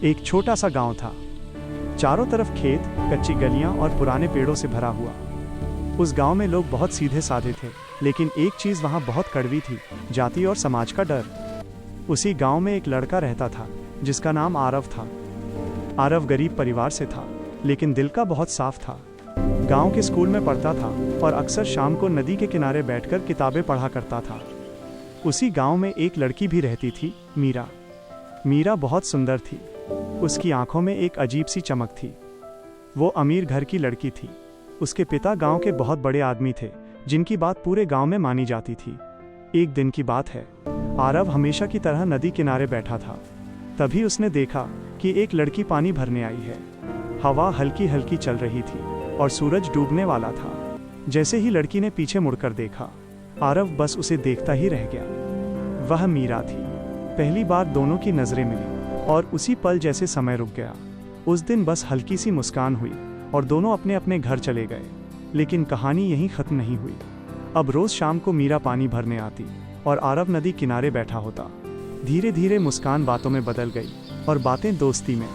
एक छोटा सा गांव था। चारों तरफ खेत, कच्ची गलियां और पुराने पेड़ों से भरा हुआ। उस गांव में लोग बहुत सीधे साधे थे, लेकिन एक चीज़ वहां बहुत कड़वी थी, जाति और समाज का डर। उसी गांव में एक लड़का रहता था जिसका नाम आरव था। आरव गरीब परिवार से था, लेकिन दिल का बहुत साफ था। गांव के स्कूल में पढ़ता था और अक्सर शाम को नदी के किनारे बैठकर किताबें पढ़ा करता था। उसी गांव में एक लड़की भी रहती थी, मीरा। मीरा बहुत सुंदर थी। उसकी आंखों में एक अजीब सी चमक थी। वो अमीर घर की लड़की थी। उसके पिता गांव के बहुत बड़े आदमी थे, जिनकी बात पूरे गांव में मानी जाती थी। एक दिन की बात है, आरव हमेशा की तरह नदी किनारे बैठा था। तभी उसने देखा कि एक लड़की पानी भरने आई है। हवा हल्की हल्की चल रही थी और सूरज डूबने वाला था। जैसे ही लड़की ने पीछे मुड़कर देखा, आरव बस उसे देखता ही रह गया। वह मीरा थी। पहली बार दोनों की नज़रें मिली और उसी पल जैसे समय रुक गया। उस दिन बस हल्की सी मुस्कान हुई और दोनों अपने अपने घर चले गए। लेकिन कहानी यहीं ख़त्म नहीं हुई। अब रोज़ शाम को मीरा पानी भरने आती और आरव नदी किनारे बैठा होता। धीरे धीरे मुस्कान बातों में बदल गई और बातें दोस्ती में।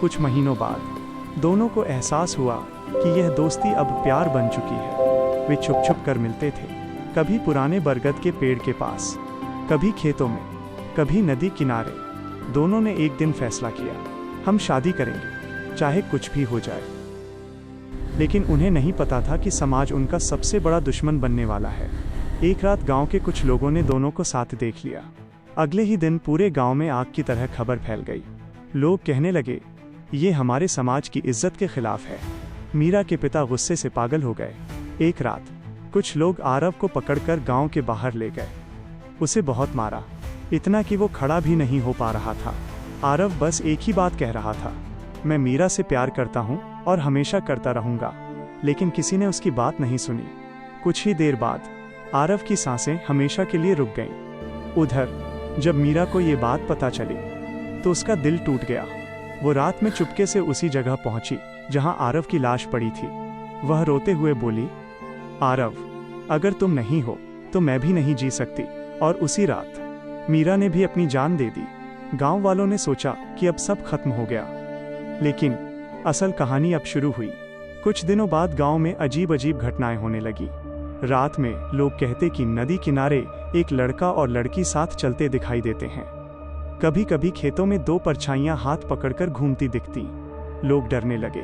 कुछ महीनों बाद दोनों को एहसास हुआ कि यह दोस्ती अब प्यार बन चुकी है। वे छुप छुप कर मिलते थे, कभी पुराने बरगद के पेड़ के पास, कभी खेतों में, कभी नदी किनारे। दोनों ने एक दिन फैसला किया, हम शादी करेंगे, चाहे कुछ भी हो जाए। लेकिन उन्हें नहीं पता था कि समाज उनका सबसे बड़ा दुश्मन बनने वाला है। एक रात गांव के कुछ लोगों ने दोनों को साथ देख लिया। अगले ही दिन पूरे गांव में आग की तरह खबर फैल गई। लोग कहने लगे, ये हमारे समाज की इज्जत के खिलाफ है। मीरा के पिता गुस्से से पागल हो गए। एक रात कुछ लोग आरव को पकड़कर गांव के बाहर ले गए। उसे बहुत मारा, इतना कि वो खड़ा भी नहीं हो पा रहा था। आरव बस एक ही बात कह रहा था, मैं मीरा से प्यार करता हूँ और हमेशा करता रहूँगा। लेकिन किसी ने उसकी बात नहीं सुनी। कुछ ही देर बाद आरव की सांसें हमेशा के लिए रुक गईं। उधर जब मीरा को ये बात पता चली तो उसका दिल टूट गया। वो रात में चुपके से उसी जगह पहुंची जहां आरव की लाश पड़ी थी। वह रोते हुए बोली, आरव, अगर तुम नहीं हो तो मैं भी नहीं जी सकती। और उसी रात मीरा ने भी अपनी जान दे दी। गांव वालों ने सोचा कि अब सब खत्म हो गया, लेकिन असल कहानी अब शुरू हुई। कुछ दिनों बाद गांव में अजीब अजीब घटनाएं होने लगी। रात में लोग कहते कि नदी किनारे एक लड़का और लड़की साथ चलते दिखाई देते हैं। कभी कभी खेतों में दो परछाइयां हाथ पकड़कर घूमती दिखती। लोग डरने लगे।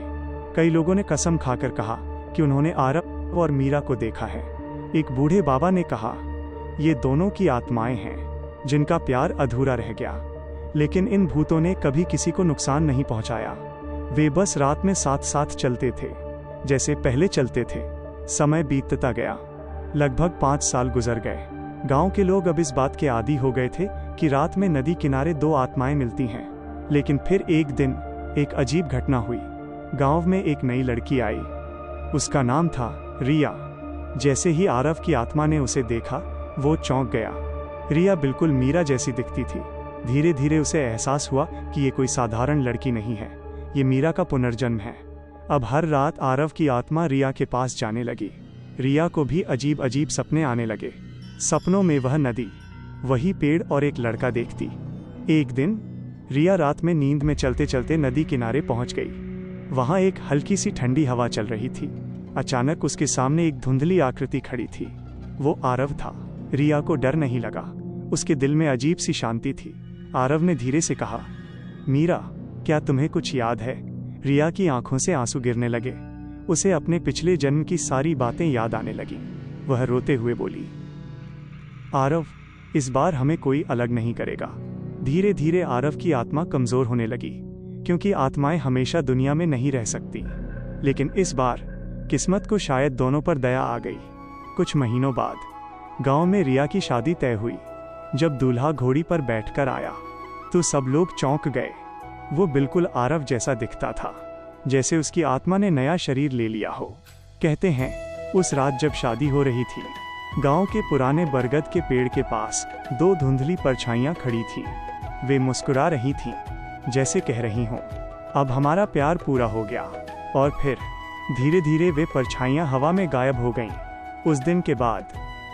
कई लोगों ने कसम खाकर कहा कि उन्होंने आरव और मीरा को देखा है। एक बूढ़े बाबा ने कहा, ये दोनों की आत्माएं हैं जिनका प्यार अधूरा रह गया। लेकिन इन भूतों ने कभी किसी को नुकसान नहीं पहुंचाया। वे बस रात में साथ साथ चलते थे, जैसे पहले चलते थे। समय बीतता गया। लगभग 5 साल गुजर गए। गांव के लोग अब इस बात के आदी हो गए थे कि रात में नदी किनारे दो आत्माएं मिलती हैं। लेकिन फिर एक दिन एक अजीब घटना हुई। गांव में एक नई लड़की आई। उसका नाम था रिया। जैसे ही आरव की आत्मा ने उसे देखा, वो चौंक गया। रिया बिल्कुल मीरा जैसी दिखती थी। धीरे धीरे उसे एहसास हुआ कि ये कोई साधारण लड़की नहीं है, ये मीरा का पुनर्जन्म है। अब हर रात आरव की आत्मा रिया के पास जाने लगी। रिया को भी अजीब अजीब सपने आने लगे। सपनों में वह नदी, वही पेड़ और एक लड़का देखती। एक दिन रिया रात में नींद में चलते चलते नदी किनारे पहुंच गई। वहां एक हल्की सी ठंडी हवा चल रही थी। अचानक उसके सामने एक धुंधली आकृति खड़ी थी। वो आरव था। रिया को डर नहीं लगा, उसके दिल में अजीब सी शांति थी। आरव ने धीरे से कहा, मीरा, क्या तुम्हें कुछ याद है? रिया की आंखों से आंसू गिरने लगे। उसे अपने पिछले जन्म की सारी बातें याद आने लगी। वह रोते हुए बोली, आरव, इस बार हमें कोई अलग नहीं करेगा। धीरे धीरे आरव की आत्मा कमजोर होने लगी, क्योंकि आत्माएं हमेशा दुनिया में नहीं रह सकती। लेकिन इस बार किस्मत को शायद दोनों पर दया आ गई। कुछ महीनों बाद गांव में रिया की शादी तय हुई। जब दूल्हा घोड़ी पर बैठकर आया तो सब लोग चौंक गए। वो बिल्कुल आरव जैसा दिखता था, जैसे उसकी आत्मा ने नया शरीर ले लिया हो। कहते हैं उस रात जब शादी हो रही थी, गांव के पुराने बरगद के पेड़ के पास दो धुंधली परछाइयां खड़ी थी। वे मुस्कुरा रही थीं, जैसे कह रही हों, अब हमारा प्यार पूरा हो गया। और फिर धीरे धीरे वे परछाइयां हवा में गायब हो गईं। उस दिन के बाद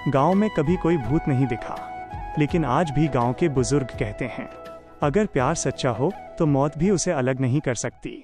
गांव में कभी कोई भूत नहीं दिखा। लेकिन आज भी गांव के बुजुर्ग कहते हैं, अगर प्यार सच्चा हो तो मौत भी उसे अलग नहीं कर सकती।